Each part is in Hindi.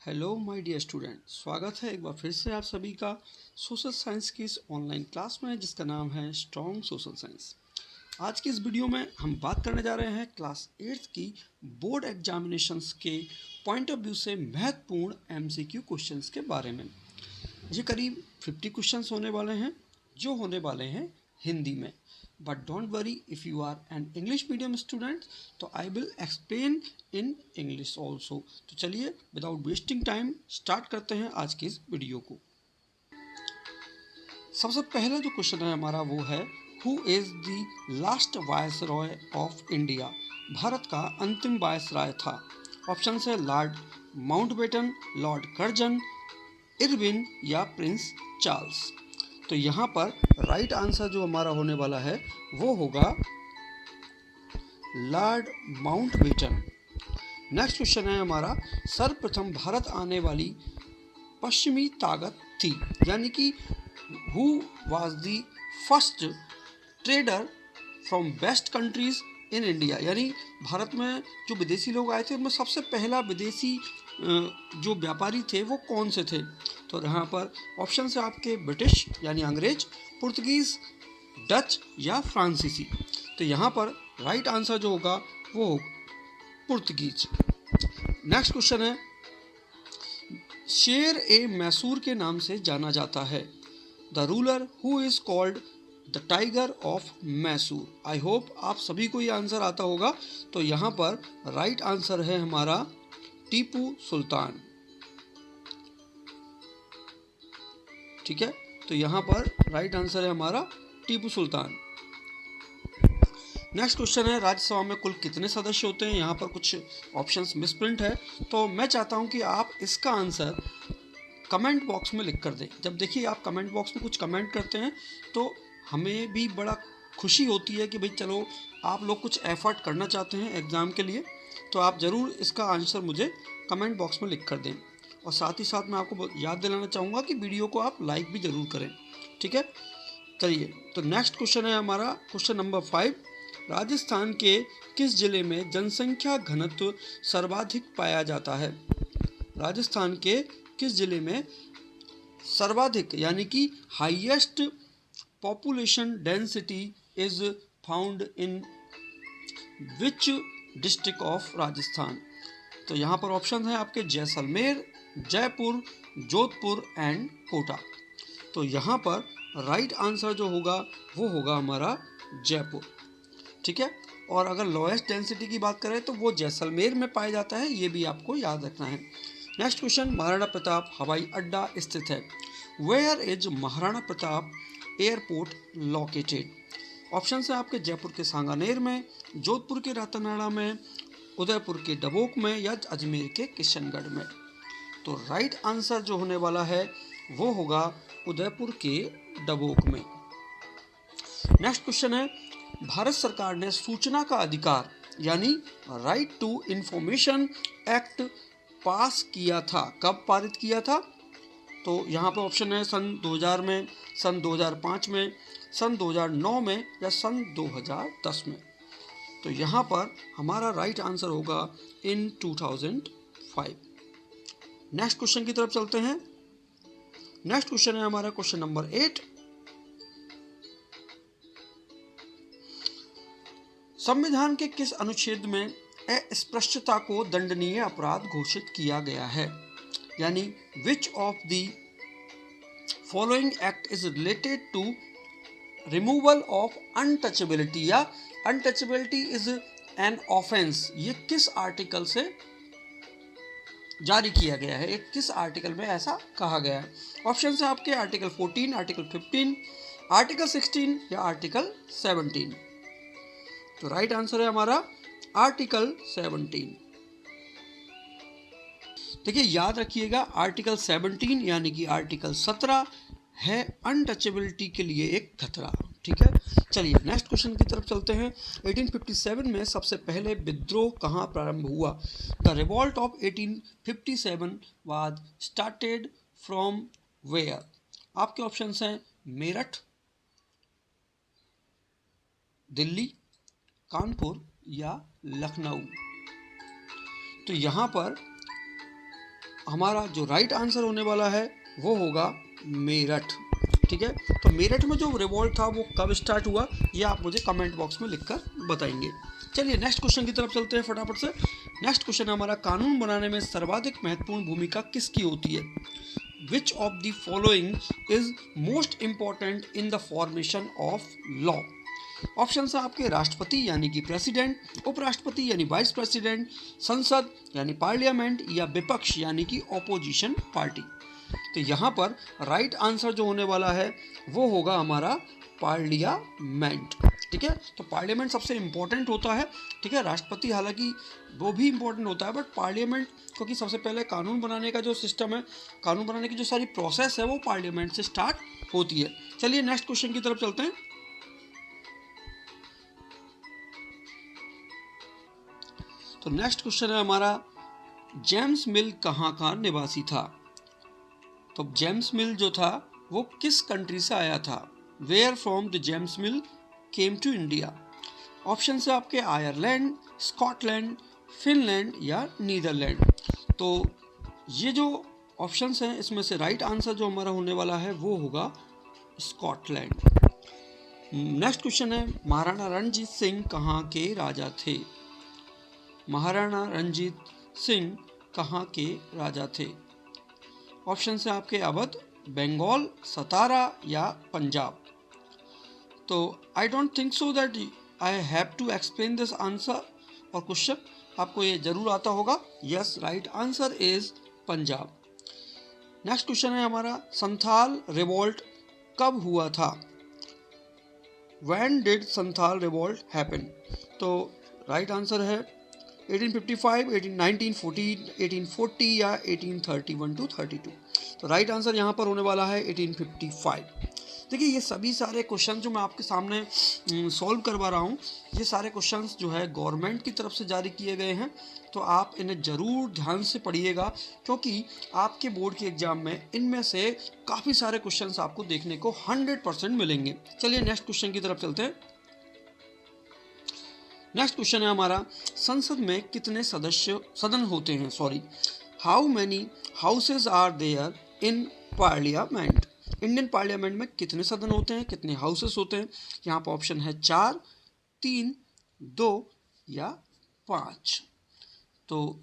हेलो माय डियर स्टूडेंट, स्वागत है एक बार फिर से आप सभी का सोशल साइंस की इस ऑनलाइन क्लास में जिसका नाम है स्ट्रॉन्ग सोशल साइंस। आज की इस वीडियो में हम बात करने जा रहे हैं क्लास 8th की बोर्ड एग्जामिनेशंस के पॉइंट ऑफ व्यू से महत्वपूर्ण एमसीक्यू क्वेश्चंस के बारे में। ये करीब 50 क्वेश्चंस होने वाले हैं जो होने वाले हैं हिंदी में। But don't worry, if you are an English medium student तो I will explain in English also. तो चलिए विदाउट वेस्टिंग टाइम स्टार्ट करते हैं आज की इस वीडियो को। सबसे पहला जो क्वेश्चन है हमारा वो है, who is the last viceroy of India? Bharat का अंतिम वायसराय था। ऑप्शन है Lord Mountbatten, Lord Curzon, Irwin या प्रिंस चार्ल्स। तो यहाँ पर राइट आंसर जो हमारा होने वाला है वो होगा लॉर्ड माउंटबेटन। नेक्स्ट क्वेश्चन है हमारा, सर्वप्रथम भारत आने वाली पश्चिमी ताकत थी, यानी कि who was the first trader from west countries in India, यानी भारत में जो विदेशी लोग आए थे उनमें सबसे पहला विदेशी जो व्यापारी थे वो कौन से थे? तो यहाँ पर ऑप्शन है आपके ब्रिटिश यानी अंग्रेज, पुर्तगीज, डच या फ्रांसीसी। तो यहाँ पर राइट आंसर जो होगा वो पुर्तगीज। नेक्स्ट क्वेश्चन है, शेर ए मैसूर के नाम से जाना जाता है। The ruler who is called the tiger of Mysore. I hope आप सभी को ये आंसर आता होगा। तो यहाँ पर राइट आंसर है हमारा टीपू सुल्तान। ठीक है, तो यहाँ पर राइट आंसर है हमारा टीपू सुल्तान। नेक्स्ट क्वेश्चन है, राज्यसभा में कुल कितने सदस्य होते हैं? यहाँ पर कुछ ऑप्शंस मिसप्रिंट है, तो मैं चाहता हूँ कि आप इसका आंसर कमेंट बॉक्स में लिख कर दें। जब देखिए आप कमेंट बॉक्स में कुछ कमेंट करते हैं तो हमें भी बड़ा खुशी होती है कि भाई चलो आप लोग कुछ एफर्ट करना चाहते हैं एग्ज़ाम के लिए, तो आप ज़रूर इसका आंसर मुझे कमेंट बॉक्स में लिख कर दें। और साथ ही साथ मैं आपको याद दिलाना चाहूँगा कि वीडियो को आप लाइक भी ज़रूर करें। ठीक है, चलिए तो नेक्स्ट क्वेश्चन है हमारा क्वेश्चन नंबर 5। राजस्थान के किस जिले में जनसंख्या घनत्व सर्वाधिक पाया जाता है? राजस्थान के किस जिले में सर्वाधिक यानी कि highest population density is found in which district of Rajasthan? तो यहाँ पर ऑप्शन है आपके जैसलमेर, जयपुर, जोधपुर एंड कोटा। तो यहाँ पर राइट आंसर जो होगा वो होगा हमारा जयपुर। ठीक है, और अगर लोएस्ट डेंसिटी की बात करें तो वो जैसलमेर में पाया जाता है, ये भी आपको याद रखना है। नेक्स्ट क्वेश्चन, महाराणा प्रताप हवाई अड्डा स्थित है। Where is Maharana Pratap airport located? Option है आपके जयपुर के सांगानेर में, जोधपुर के रातानाड़ा में, उदयपुर के डबोक में या अजमेर के किशनगढ़ में। तो राइट आंसर जो होने वाला है वो होगा उदयपुर के डबोक में। नेक्स्ट क्वेश्चन है, भारत सरकार ने सूचना का अधिकार यानी right to information act pass किया था, कब पारित किया था? तो यहाँ पर ऑप्शन है सन 2000 में, सन 2005 में, सन 2009 में या सन 2010 में। तो यहाँ पर हमारा राइट आंसर होगा इन 2005। नेक्स्ट क्वेश्चन की तरफ चलते हैं। नेक्स्ट क्वेश्चन है हमारा क्वेश्चन नंबर 8। संविधान के किस अनुच्छेद में अस्पृश्यता को दंडनीय अपराध घोषित किया गया है? यानी which of the following act is related to removal of untouchability या अनटचेबिलिटी इज एन ऑफेंस? ये किस आर्टिकल से जारी किया गया है, एक किस आर्टिकल में ऐसा कहा गया है? ऑप्शन है आपके आर्टिकल 14, आर्टिकल 15, आर्टिकल 16 या आर्टिकल 17। तो राइट आंसर है हमारा आर्टिकल 17। देखिए याद रखिएगा, आर्टिकल 17 यानी कि आर्टिकल 17 है अनटचेबिलिटी के लिए एक खतरा। ठीक है, चलिए नेक्स्ट क्वेश्चन की तरफ चलते हैं। 1857 में सबसे पहले विद्रोह कहाँ प्रारंभ हुआ? The revolt of 1857 was started from where? आपके ऑप्शंस हैं मेरठ, दिल्ली, कानपुर या लखनऊ। तो यहाँ पर हमारा जो राइट आंसर होने वाला है वो होगा मेरठ। ठीक है, तो मेरठ में जो रिवॉल्ट था वो कब स्टार्ट हुआ, ये आप मुझे कमेंट बॉक्स में लिखकर बताएंगे। चलिए नेक्स्ट क्वेश्चन की तरफ चलते हैं फटाफट से। नेक्स्ट क्वेश्चन है हमारा, कानून बनाने में सर्वाधिक महत्वपूर्ण भूमिका किसकी होती है? विच of the following is most important in the formation of law? Option है आपके राष्ट्रपति यानी कि प्रेसिडेंट, उपराष्ट्रपति यानी वाइस प्रेसिडेंट, संसद यानी पार्लियामेंट, या विपक्ष यानी कि ऑपोजिशन पार्टी। तो यहाँ पर राइट आंसर जो होने वाला है वो होगा हमारा पार्लियामेंट। ठीक है, तो पार्लियामेंट सबसे इम्पोर्टेंट होता है। ठीक है, राष्ट्रपति हालांकि वो भी इम्पोर्टेंट होता है, बट पार्लियामेंट क्योंकि सबसे पहले कानून बनाने का जो सिस्टम है, कानून बनाने की जो सारी प्रोसेस है वो पार्लियामेंट से स्टार्ट होती है। चलिए नेक्स्ट क्वेश्चन की तरफ चलते हैं। तो नेक्स्ट क्वेश्चन है हमारा, जेम्स मिल कहाँ का निवासी था? तो जेम्स मिल जो था वो किस कंट्री से आया था? Where from the James Mill came to India? Option है आपके आयरलैंड, स्कॉटलैंड, फिनलैंड या नीदरलैंड। तो ये जो ऑप्शंस हैं इसमें से राइट आंसर जो हमारा होने वाला है वो होगा स्कॉटलैंड। नेक्स्ट क्वेश्चन है, महाराणा रणजीत सिंह कहाँ के राजा थे? महाराणा रंजीत सिंह कहाँ के राजा थे? ऑप्शन है आपके अवध, बंगाल, सतारा या पंजाब। तो I don't think so that I have to explain this answer और क्वेश्चन, आपको ये जरूर आता होगा। Yes, right answer is Punjab. Next question है हमारा, संथाल रिवॉल्ट कब हुआ था? When did Santhal revolt happen? तो राइट आंसर है 1855, 1914, 1840 या 1831 टू 32। तो राइट आंसर यहाँ पर होने वाला है 1855। देखिए ये सभी सारे क्वेश्चन जो मैं आपके सामने सॉल्व करवा रहा हूँ, ये सारे क्वेश्चंस जो है गवर्नमेंट की तरफ से जारी किए गए हैं, तो आप इन्हें ज़रूर ध्यान से पढ़िएगा, क्योंकि आपके बोर्ड के एग्जाम में इनमें से काफ़ी सारे क्वेश्चंस आपको देखने को 100% मिलेंगे। चलिए नेक्स्ट क्वेश्चन की तरफ चलते हैं। नेक्स्ट क्वेश्चन है हमारा, संसद में कितने सदन होते हैं? How many houses are there in parliament? Indian parliament में कितने सदन होते हैं, कितने हाउसेस होते हैं? यहाँ पर ऑप्शन है 4, 3, 2 या 5। तो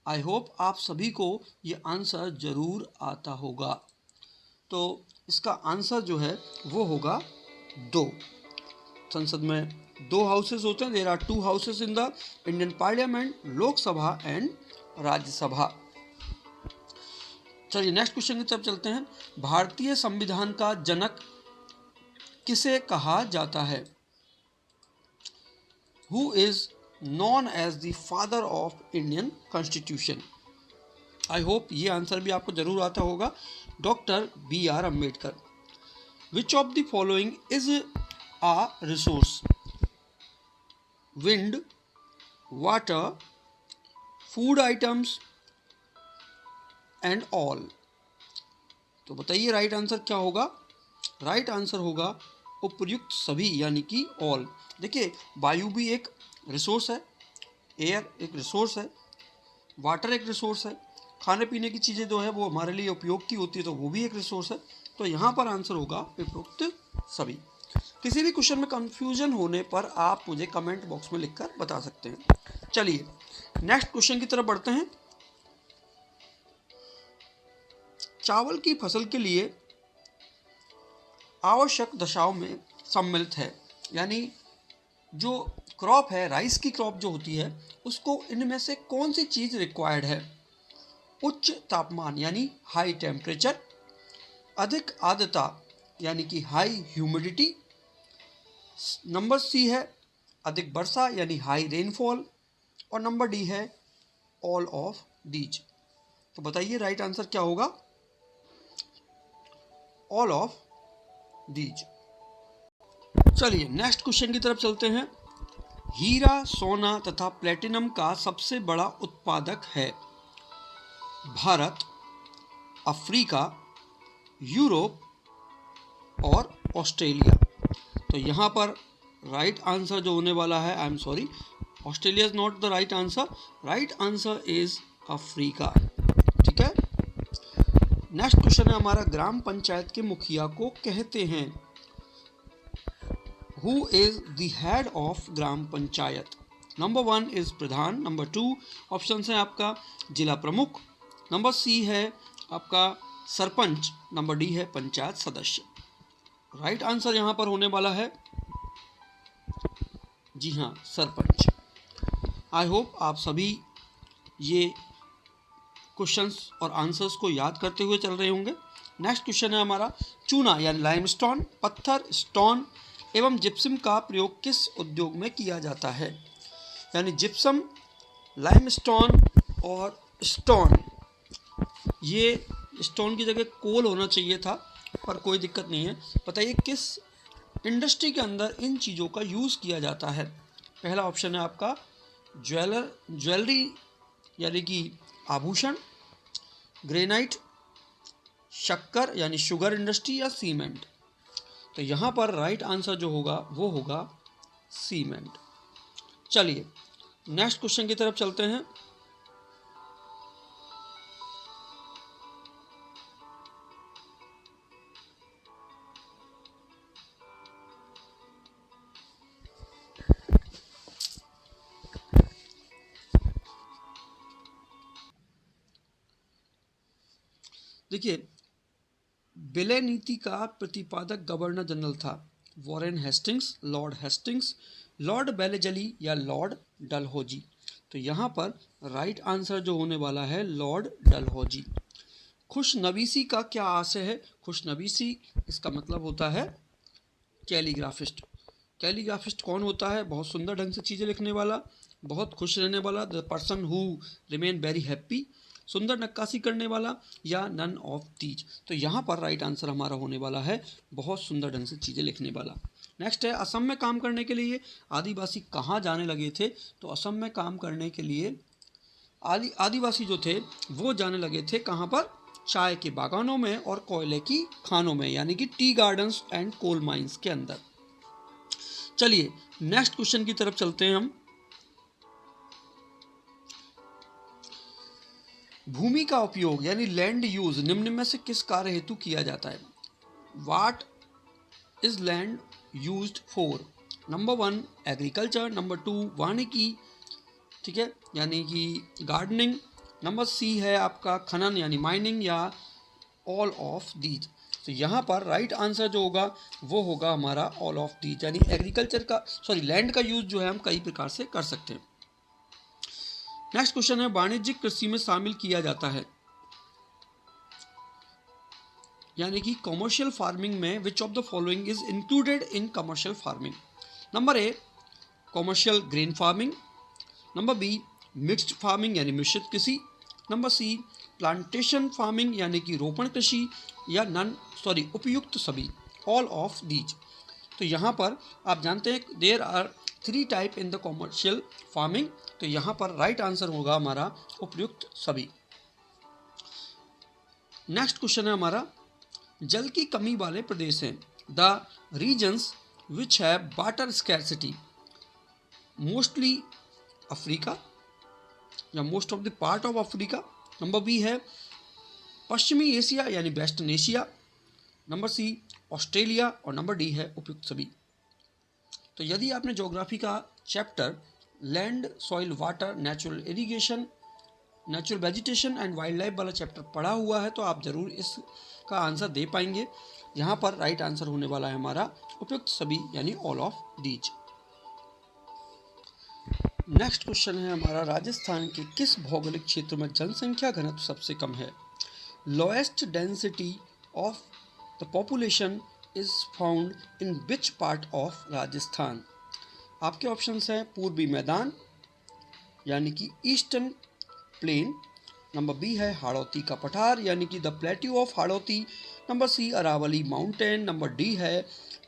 आई होप आप सभी को ये आंसर जरूर आता होगा। तो इसका आंसर जो है वो होगा 2। संसद में 2 हाउसेस होते हैं। There are 2 houses in the Indian parliament, Lok Sabha and Rajya Sabha. चलिए नेक्स्ट क्वेश्चन की तरफ चलते हैं। भारतीय संविधान का जनक किसे कहा जाता है? Who is known as the father of Indian constitution? I hope ये आंसर भी आपको जरूर आता होगा, doctor BR Ambedkar. Which of the following is a resource? Wind, water, food items and all। तो बताइए राइट आंसर क्या होगा? राइट आंसर होगा उपयुक्त सभी यानी कि ऑल। देखिए वायु भी एक रिसोर्स है, एयर एक रिसोर्स है, वाटर एक रिसोर्स है, खाने पीने की चीज़ें जो है वो हमारे लिए उपयोग की होती है तो वो भी एक रिसोर्स है। तो यहाँ पर आंसर होगा उपयुक्त सभी। किसी भी क्वेश्चन में कंफ्यूजन होने पर आप मुझे कमेंट बॉक्स में लिखकर बता सकते हैं। चलिए नेक्स्ट क्वेश्चन की तरफ बढ़ते हैं। चावल की फसल के लिए आवश्यक दशाओं में सम्मिलित है, यानी जो क्रॉप है, राइस की क्रॉप जो होती है, उसको इनमें से कौन सी चीज़ रिक्वायर्ड है? उच्च तापमान यानी हाई टेम्परेचर, अधिक आर्द्रता यानी कि हाई ह्यूमिडिटी, नंबर C है अधिक वर्षा यानी हाई रेनफॉल, और नंबर D है ऑल ऑफ दीज। तो बताइए राइट आंसर क्या होगा? All of these. चलिए नेक्स्ट क्वेश्चन की तरफ चलते हैं। हीरा, सोना तथा प्लेटिनम का सबसे बड़ा उत्पादक है? भारत, अफ्रीका, यूरोप और ऑस्ट्रेलिया। तो यहाँ पर राइट आंसर जो होने वाला है, I am sorry, Australia is not the right answer. Right answer is Africa. ठीक है, नेक्स्ट क्वेश्चन है हमारा, ग्राम पंचायत के मुखिया को कहते हैं। Who is the head of gram panchayat? Number 1 is Pradhan, number 2 option है आपका जिला प्रमुख, नंबर सी है आपका सरपंच, नंबर डी है पंचायत सदस्य। राइट आंसर यहाँ पर होने वाला है जी हाँ, सरपंच। आई होप आप सभी ये क्वेश्चंस और आंसर्स को याद करते हुए चल रहे होंगे। नेक्स्ट क्वेश्चन है हमारा, चूना यानी लाइमस्टोन, पत्थर, स्टोन एवं जिप्सम का प्रयोग किस उद्योग में किया जाता है? यानी जिप्सम, लाइमस्टोन और स्टोन, ये स्टोन की जगह कोल होना चाहिए था, पर कोई दिक्कत नहीं है। बताइए किस इंडस्ट्री के अंदर इन चीज़ों का यूज़ किया जाता है? पहला ऑप्शन है आपका ज्वेलरी यानी कि आभूषण, ग्रेनाइट, शक्कर यानी शुगर इंडस्ट्री या सीमेंट। तो यहाँ पर राइट आंसर जो होगा वो होगा सीमेंट। चलिए नेक्स्ट क्वेश्चन की तरफ चलते हैं। देखिए, विलय नीति का प्रतिपादक गवर्नर जनरल था Warren Hastings, Lord Hastings, Lord बेलेजली या लॉर्ड डलहौजी। तो यहाँ पर राइट आंसर जो होने वाला है लॉर्ड डलहौजी। खुशनवीसी का क्या आशय है? खुशनवीसी इसका मतलब होता है कैलीग्राफिस्ट। कैलीग्राफिस्ट कौन होता है? बहुत सुंदर ढंग से चीज़ें लिखने वाला, बहुत खुश रहने वाला, the person who remain very happy, सुंदर नक्काशी करने वाला या नन ऑफ दीज। तो यहाँ पर राइट आंसर हमारा होने वाला है बहुत सुंदर ढंग से चीज़ें लिखने वाला। नेक्स्ट है, असम में काम करने के लिए आदिवासी कहाँ जाने लगे थे? तो असम में काम करने के लिए आदिवासी जो थे वो जाने लगे थे कहाँ पर? चाय के बागानों में और कोयले की खानों में, यानी कि tea gardens and coal mines के अंदर। चलिए नेक्स्ट क्वेश्चन की तरफ चलते हैं हम। भूमि का उपयोग यानी लैंड यूज निम्न में से किस कार्य हेतु किया जाता है? What is land used for? Number 1 agriculture, number 2 वानिकी, ठीक है, यानी कि गार्डनिंग, नंबर सी है आपका खनन यानी माइनिंग या ऑल ऑफ दीज। तो यहाँ पर राइट आंसर जो होगा वो होगा हमारा ऑल ऑफ दीज, यानी एग्रीकल्चर का लैंड का यूज जो है हम कई प्रकार से कर सकते हैं। नेक्स्ट क्वेश्चन है, वाणिज्यिक कृषि में शामिल किया जाता है यानी कि कॉमर्शियल फार्मिंग में विच of the following is included in commercial farming? Number a commercial grain farming, number be mixed farming यानी मिश्रित कृषि, नंबर सी प्लांटेशन फार्मिंग यानी कि रोपण कृषि, या उपयुक्त सभी, ऑल ऑफ दीज। तो यहाँ पर आप जानते हैं there are 3 type in the commercial farming. तो यहाँ पर राइट आंसर होगा हमारा उपयुक्त सभी। नेक्स्ट क्वेश्चन है हमारा, जल की कमी वाले प्रदेश हैं, the reasons which have water scarcity, mostly Africa या most of the part of Africa, number B है पश्चिमी एशिया यानी western Asia, number C Australia और नंबर डी है उपयुक्त सभी। तो यदि आपने ज्योग्राफी का chapter land, soil, water, natural irrigation, natural vegetation and wildlife वाला चैप्टर पढ़ा हुआ है तो आप ज़रूर इसका आंसर दे पाएंगे। यहाँ पर राइट आंसर होने वाला है हमारा उपयुक्त सभी यानी all of these. Next question है हमारा, राजस्थान के किस भौगोलिक क्षेत्र में जनसंख्या घनत्व सबसे कम है? Lowest density of the population is found in which part of Rajasthan? आपके ऑप्शंस हैं पूर्वी मैदान यानी कि ईस्टर्न प्लेन, नंबर बी है हाड़ौती का पठार यानी कि the plateau of Hadoti, number C Aravalli mountain, number D है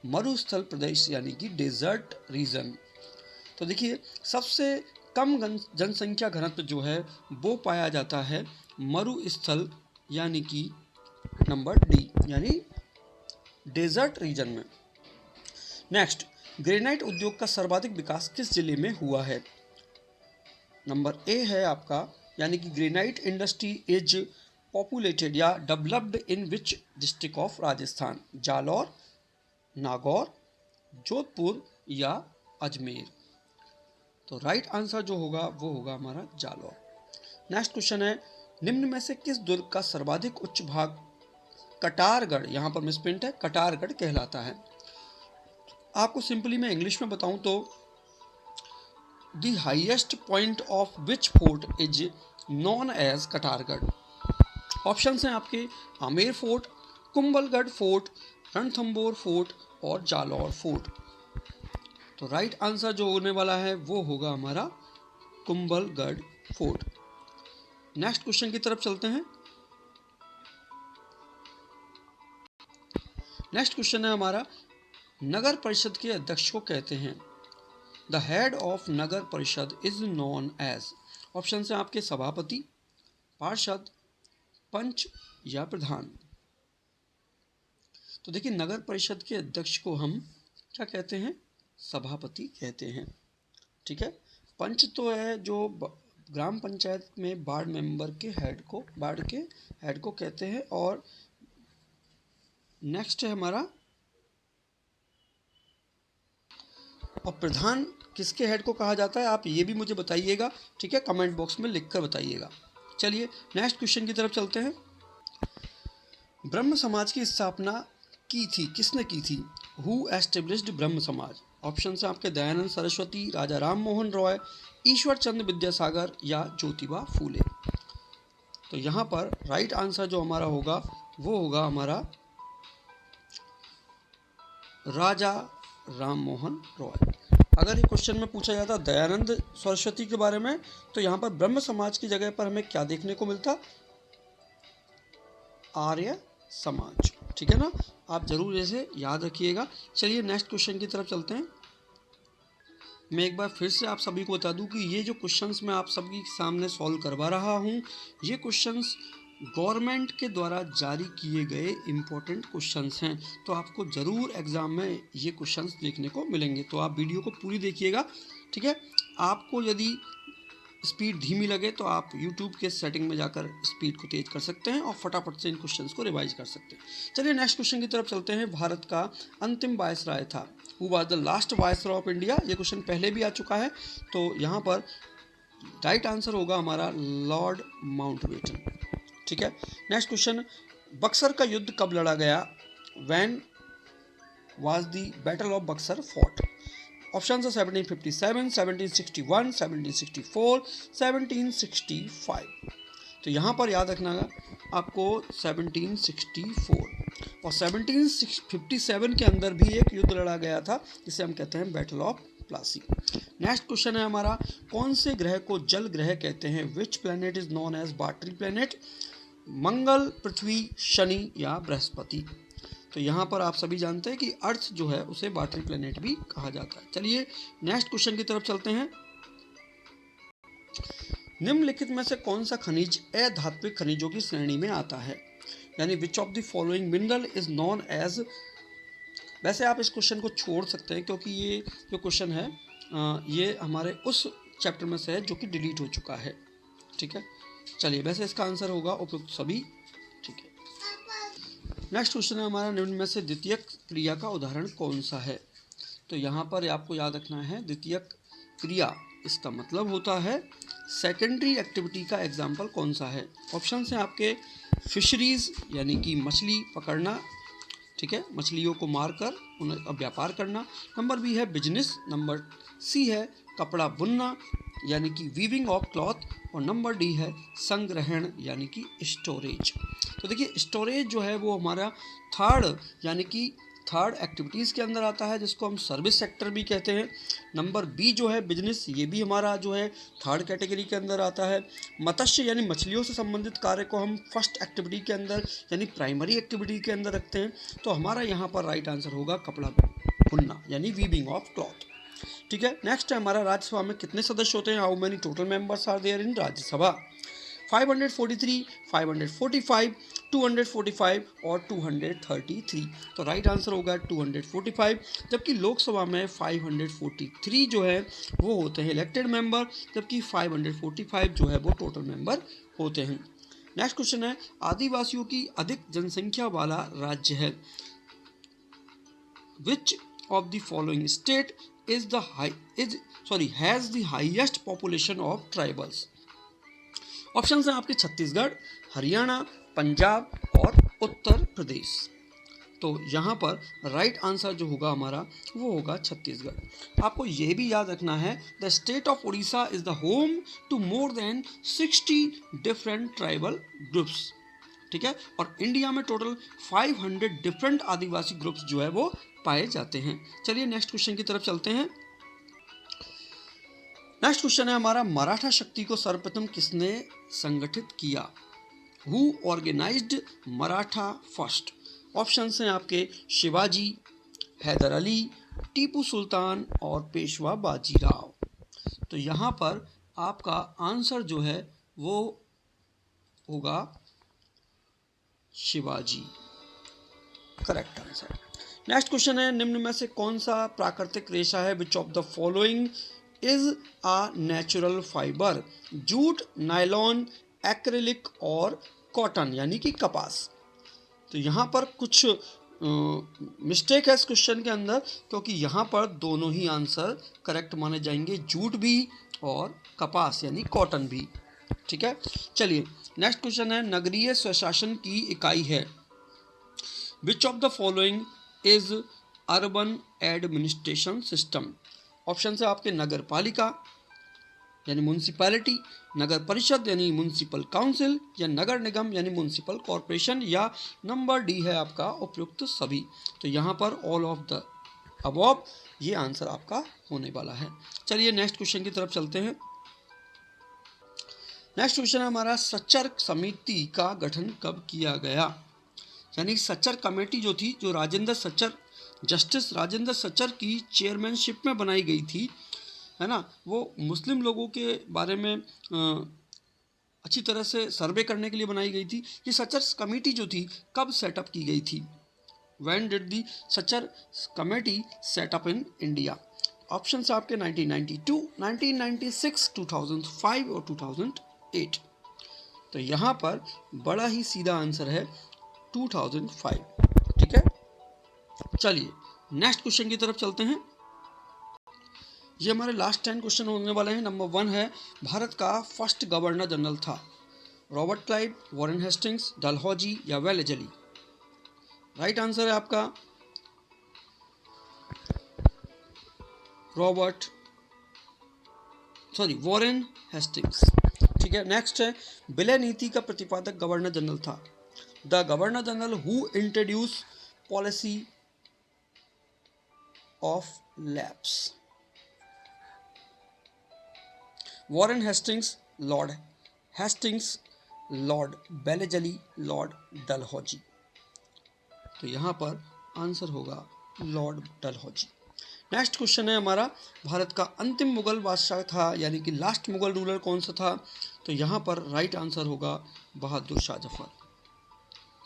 मरुस्थल प्रदेश यानी कि डेजर्ट रीजन। तो देखिए सबसे कम जनसंख्या घनत्व जो है वो पाया जाता है मरुस्थल यानी कि नंबर डी यानी डेजर्ट रीजन में। नेक्स्ट, ग्रेनाइट उद्योग का सर्वाधिक विकास किस जिले में हुआ है? नंबर ए है आपका यानी कि ग्रेनाइट इंडस्ट्री इज पॉपुलेटेड या developed in which district of Rajasthan? Jalore, Nagaur, Jodhpur या अजमेर? तो राइट आंसर जो होगा वो होगा हमारा जालौर। नेक्स्ट क्वेश्चन है, निम्न में से किस दुर्ग का सर्वाधिक उच्च भाग कटारगढ़, यहाँ पर मिसप्रिंट है, कटारगढ़ कहलाता है? आपको सिंपली मैं इंग्लिश में बताऊं तो the highest point of which fort is known as Katargarh? Options हैं आपके Amer fort, Kumbhalgarh fort, Ranthambore fort और जालौर फोर्ट। तो राइट आंसर जो होने वाला है वो होगा हमारा कुंभलगढ़ फोर्ट। नेक्स्ट क्वेश्चन की तरफ चलते हैं। नेक्स्ट क्वेश्चन है हमारा, नगर परिषद के अध्यक्ष को कहते हैं? द हेड ऑफ नगर परिषद इज नॉन एज। ऑप्शन है आपके सभापति, पार्षद, पंच या प्रधान। तो देखिए, नगर परिषद के अध्यक्ष को हम क्या कहते हैं? सभापति कहते हैं। ठीक है। पंच तो है जो ग्राम पंचायत में वार्ड मेंबर के हेड को, वार्ड के हेड को कहते हैं। और नेक्स्ट है हमारा, और प्रधान किसके हेड को कहा जाता है, आप ये भी मुझे बताइएगा। ठीक है, कमेंट बॉक्स में लिखकर बताइएगा। चलिए नेक्स्ट क्वेश्चन की तरफ चलते हैं। ब्रह्म समाज की स्थापना की थी, किसने की थी? हु एस्टेब्लिश्ड ब्रह्म समाज? ऑप्शन है आपके दयानंद सरस्वती, राजा राम मोहन रॉय, ईश्वर चंद्र विद्यासागर या ज्योतिबा फूले। तो यहाँ पर राइट आंसर जो हमारा होगा वो होगा हमारा राजा राम मोहन रॉय। अगर ये क्वेश्चन में पूछा जाता दयानंद सरस्वती के बारे में, तो यहाँ पर ब्रह्म समाज की जगह पर हमें क्या देखने को मिलता? आर्य समाज। ठीक है ना, आप जरूर इसे याद रखिएगा। चलिए नेक्स्ट क्वेश्चन की तरफ चलते हैं। मैं एक बार फिर से आप सभी को बता दूं कि ये जो क्वेश्चंस मैं आप सभी के सामने सॉल्व करवा रहा हूं, ये क्वेश्चंस गवर्नमेंट के द्वारा जारी किए गए इम्पोर्टेंट क्वेश्चंस हैं। तो आपको ज़रूर एग्ज़ाम में ये क्वेश्चंस देखने को मिलेंगे, तो आप वीडियो को पूरी देखिएगा। ठीक है, आपको यदि स्पीड धीमी लगे तो आप YouTube के सेटिंग में जाकर स्पीड को तेज कर सकते हैं और फटाफट से इन क्वेश्चंस को रिवाइज कर सकते हैं। चलिए नेक्स्ट क्वेश्चन की तरफ चलते हैं। भारत का अंतिम वायसराय था? Who was the last viceroy of India? ये क्वेश्चन पहले भी आ चुका है। तो यहाँ पर राइट आंसर होगा हमारा लॉर्ड माउंटबेटन। ठीक है। नेक्स्ट क्वेश्चन, बक्सर का युद्ध कब लड़ा गया? When was the battle of Buxar fought? Option है 1757, 1761, 1764, 1765। तो यहाँ पर याद रखना आपको 1764 और 1757 के अंदर भी एक युद्ध लड़ा गया था जिसे हम कहते हैं battle of Plassey. Next question है हमारा, कौन से ग्रह को जल ग्रह कहते हैं? Which planet is known as watery planet? मंगल, पृथ्वी, शनि या बृहस्पति? तो यहाँ पर आप सभी जानते हैं कि अर्थ जो है उसे वाटरी प्लैनेट भी कहा जाता है। चलिए नेक्स्ट क्वेश्चन की तरफ चलते हैं। निम्नलिखित में से कौन सा खनिज अधात्विक खनिजों की श्रेणी में आता है? यानी which of the following mineral is known as. वैसे आप इस क्वेश्चन को छोड़ सकते हैं क्योंकि ये जो क्वेश्चन है ये हमारे उस चैप्टर में से है जो कि डिलीट हो चुका है। ठीक है, चलिए वैसे इसका आंसर होगा उपयुक्त सभी। ठीक है, नेक्स्ट क्वेश्चन है हमारा, निम्न में से द्वितीयक क्रिया का उदाहरण कौन सा है? तो यहाँ पर आपको याद रखना है द्वितीयक क्रिया, इसका मतलब होता है सेकेंडरी एक्टिविटी का एग्जाम्पल कौन सा है? ऑप्शन है आपके फिशरीज यानी कि मछली पकड़ना, ठीक है, मछलियों को मारकर उन्हें व्यापार करना। नंबर बी है बिजनेस, नंबर सी है कपड़ा बुनना यानी कि वीविंग ऑफ क्लॉथ, और नंबर डी है संग्रहण यानी कि स्टोरेज। तो देखिए स्टोरेज जो है वो हमारा थर्ड यानी कि थर्ड एक्टिविटीज़ के अंदर आता है जिसको हम सर्विस सेक्टर भी कहते हैं। नंबर बी जो है बिजनेस, ये भी हमारा जो है थर्ड कैटेगरी के अंदर आता है। मत्स्य यानी मछलियों से संबंधित कार्य को हम फर्स्ट एक्टिविटी के अंदर यानी प्राइमरी एक्टिविटी के अंदर रखते हैं। तो हमारा यहाँ पर राइट आंसर होगा कपड़ा बुनना यानी वीविंग ऑफ क्लॉथ। ठीक है, नेक्स्ट है हमारा, राज्यसभा में कितने सदस्य होते हैं? How many total members are there in Rajya Sabha? 543, 545, 245 और 233। तो राइट आंसर होगा 245। जबकि लोकसभा में 543 जो है वो होते हैं इलेक्टेड मेंबर, जबकि 545 जो है वो टोटल मेंबर होते हैं। नेक्स्ट क्वेश्चन है आदिवासियों की अधिक जनसंख्या वाला राज्य है। विच of the following state has the highest population of tribals. Option है आपके छत्तीसगढ़, हरियाणा, पंजाब और उत्तर प्रदेश। तो यहाँ पर राइट आंसर जो होगा हमारा वो होगा छत्तीसगढ़। आपको ये भी याद रखना है the state of Orissa is the home to more than 60 different tribal groups. ठीक है, और इंडिया में टोटल 500 डिफरेंट आदिवासी ग्रुप्स जो है वो पाए जाते हैं। चलिए नेक्स्ट क्वेश्चन की तरफ चलते हैं। नेक्स्ट क्वेश्चन है हमारा मराठा शक्ति को सर्वप्रथम किसने संगठित किया। Who organized Maratha first. Options हैं आपके शिवाजी, हैदर अली, टीपू सुल्तान और पेशवा बाजीराव। तो यहाँ पर आपका आंसर जो है वो होगा Shivaji, correct answer. Next question है निम्न में से कौन सा प्राकृतिक रेशा है विच of the following is a natural fibre. Jute, nylon, acrylic और कॉटन यानी कि कपास। तो यहाँ पर कुछ मिस्टेक है इस क्वेश्चन के अंदर, क्योंकि यहाँ पर दोनों ही आंसर करेक्ट माने जाएंगे, जूट भी और कपास यानी कॉटन भी। ठीक है, चलिए नेक्स्ट क्वेश्चन है नगरीय स्वशासन की इकाई है। विच of the following is urban administration system. Option है आपके नगर पालिका यानी म्यूनसिपैलिटी, नगर परिषद यानी म्यूनसिपल काउंसिल, या नगर निगम यानी म्यूनसिपल कॉरपोरेशन, या नंबर डी है आपका उपयुक्त सभी। तो यहाँ पर ऑल ऑफ द अबव ये आंसर आपका होने वाला है। चलिए नेक्स्ट क्वेश्चन की तरफ चलते हैं। नेक्स्ट क्वेश्चन है हमारा सच्चर समिति का गठन कब किया गया। यानी सच्चर कमेटी जो थी, जो राजेंद्र सच्चर, जस्टिस राजेंद्र सच्चर की चेयरमैनशिप में बनाई गई थी, है ना, वो मुस्लिम लोगों के बारे में अच्छी तरह से सर्वे करने के लिए बनाई गई थी। ये सच्चर कमेटी जो थी कब सेटअप की गई थी। When did the Sachar committee setup in India. Option है आपके 1992, 1996, 2005 और 2008। तो यहाँ पर बड़ा ही सीधा आंसर है 2005। ठीक है, चलिए नेक्स्ट क्वेश्चन की तरफ चलते हैं। ये हमारे लास्ट 10 क्वेश्चन होने वाले हैं। नंबर 1 है भारत का फर्स्ट गवर्नर जनरल था। Robert Clive, Warren Hastings, Dalhousie या वेलेजली। राइट आंसर है आपका वॉरेन हेस्टिंग्स। ठीक है, नेक्स्ट है विलय नीति का प्रतिपादक गवर्नर जनरल था। The governor general who introduce policy of lapse. Warren Hastings, Lord Hastings, Lord बेलेजली, लॉर्ड डलहौजी। तो यहाँ पर आंसर होगा लॉर्ड डलहौजी। नेक्स्ट क्वेश्चन है हमारा भारत का अंतिम मुगल बादशाह था यानी कि लास्ट मुगल रूलर कौन सा था। तो यहाँ पर राइट आंसर होगा बहादुर शाह जफर।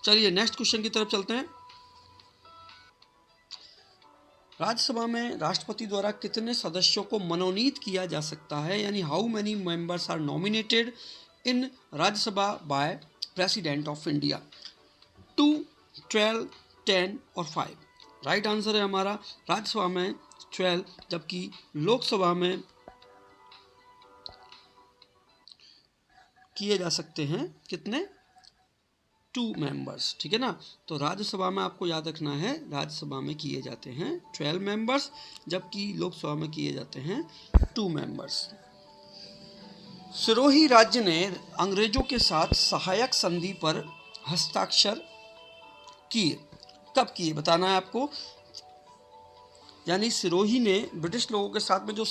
चलिए नेक्स्ट क्वेश्चन की तरफ चलते हैं। राज्यसभा में राष्ट्रपति द्वारा कितने सदस्यों को मनोनीत किया जा सकता है, यानी how many members are nominated in Rajya Sabha by president of India. 2, 12, 10 और 5। राइट आंसर है हमारा राज्यसभा में 12, जबकि लोकसभा में किए जा सकते हैं कितने, 2 मेंबर्स। ठीक है ना, तो राज्यसभा में आपको याद रखना है राज्यसभा में किए जाते हैं 12 मेंबर्स, जबकि लोकसभा में किए जाते हैं 2 मेंबर्स। सिरोही राज्य ने अंग्रेजों के साथ सहायक संधि पर हस्ताक्षर किए। कब किए बताना है आपको। यानी सिरोही ने ब्रिटिश लोगों के साथ में जो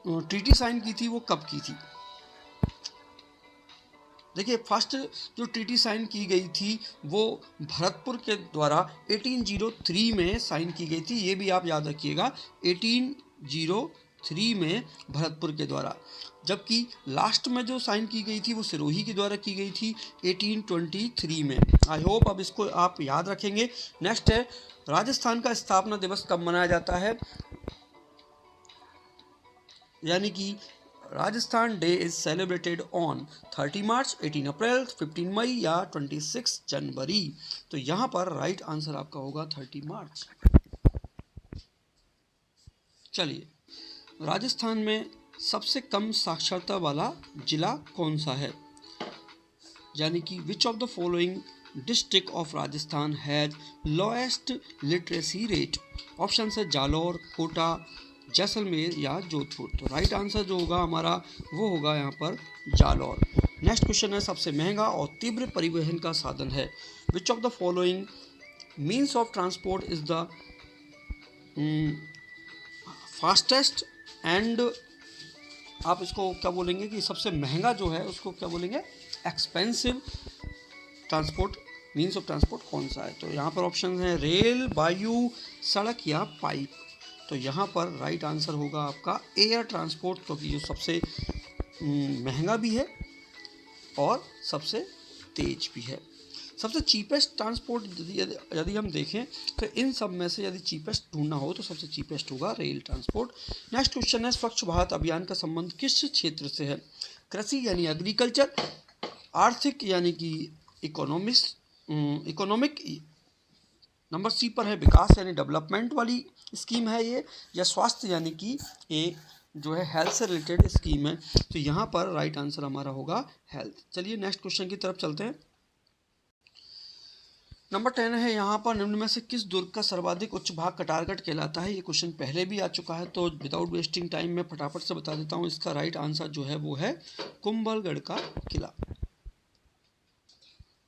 ट्रीटी साइन की थी वो कब की थी। देखिए फर्स्ट जो ट्रीटी साइन की गई थी वो भरतपुर के द्वारा 1803 में साइन की गई थी। ये भी आप याद रखिएगा 1803 में भरतपुर के द्वारा, जबकि लास्ट में जो साइन की गई थी वो सिरोही के द्वारा की गई थी 1823 में। आई होप अब इसको आप याद रखेंगे। नेक्स्ट है राजस्थान का स्थापना दिवस कब मनाया जाता है, यानी कि Rajasthan day is celebrated on 30 मार्च, 18 अप्रैल, 15 मई या 26 जनवरी। तो यहाँ पर राइट आंसर आपका होगा 30 मार्च। चलिए, राजस्थान में सबसे कम साक्षरता वाला जिला कौन सा है, यानी कि विच of the following district of Rajasthan has lowest literacy rate. Option है जालौर, कोटा, जैसलमेर या जोधपुर। तो राइट आंसर जो होगा हमारा वो होगा यहाँ पर जालौर। नेक्स्ट क्वेश्चन है, सबसे महंगा और तीव्र परिवहन का साधन है, विच of the following means of transport is the fastest and, आप इसको क्या बोलेंगे कि सबसे महंगा जो है उसको क्या बोलेंगे, expensive transport, means of transport कौन सा है। तो यहाँ पर ऑप्शन है रेल, वायु, सड़क या पाइप। तो यहाँ पर राइट आंसर होगा आपका एयर ट्रांसपोर्ट, क्योंकि जो सबसे महंगा भी है और सबसे तेज भी है। सबसे चीपेस्ट ट्रांसपोर्ट यदि हम देखें तो इन सब में से यदि चीपेस्ट ढूंढना हो तो सबसे चीपेस्ट होगा रेल ट्रांसपोर्ट। नेक्स्ट क्वेश्चन है, स्वच्छ भारत अभियान का संबंध किस क्षेत्र से है, कृषि यानी एग्रीकल्चर, आर्थिक यानी कि इकोनॉमिक, नंबर सी पर है विकास यानी डेवलपमेंट वाली स्कीम है ये, या स्वास्थ्य यानी कि ये जो है हेल्थ से रिलेटेड स्कीम है। तो यहाँ पर राइट आंसर हमारा होगा हेल्थ। चलिए नेक्स्ट क्वेश्चन की तरफ चलते हैं। नंबर 10 है, यहाँ पर निम्न में से किस दुर्ग का सर्वाधिक उच्च भाग कटारगढ़ कहलाता है। ये क्वेश्चन पहले भी आ चुका है, तो विदाउट वेस्टिंग टाइम मैं फटाफट से बता देता हूँ। इसका राइट आंसर जो है वो है कुंभलगढ़ का किला।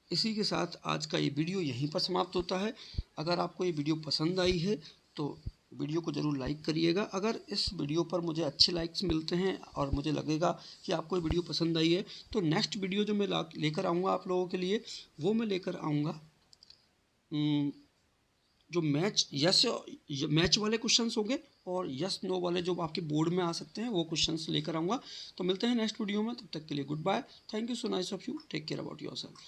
इसी के साथ आज का ये वीडियो यहीं पर समाप्त होता है। अगर आपको ये वीडियो पसंद आई है तो वीडियो को ज़रूर लाइक करिएगा। अगर इस वीडियो पर मुझे अच्छे लाइक्स मिलते हैं और मुझे लगेगा कि आपको ये वीडियो पसंद आई है तो नेक्स्ट वीडियो जो मैं लेकर आऊँगा आप लोगों के लिए, वो मैं लेकर आऊँगा जो मैच वाले क्वेश्चंस होंगे और यस नो वाले जो आपके बोर्ड में आ सकते हैं वो क्वेश्चंस लेकर आऊँगा। तो मिलते हैं नेक्स्ट वीडियो में, तब तक के लिए goodbye. Thank you so nice of you, take care about yourself.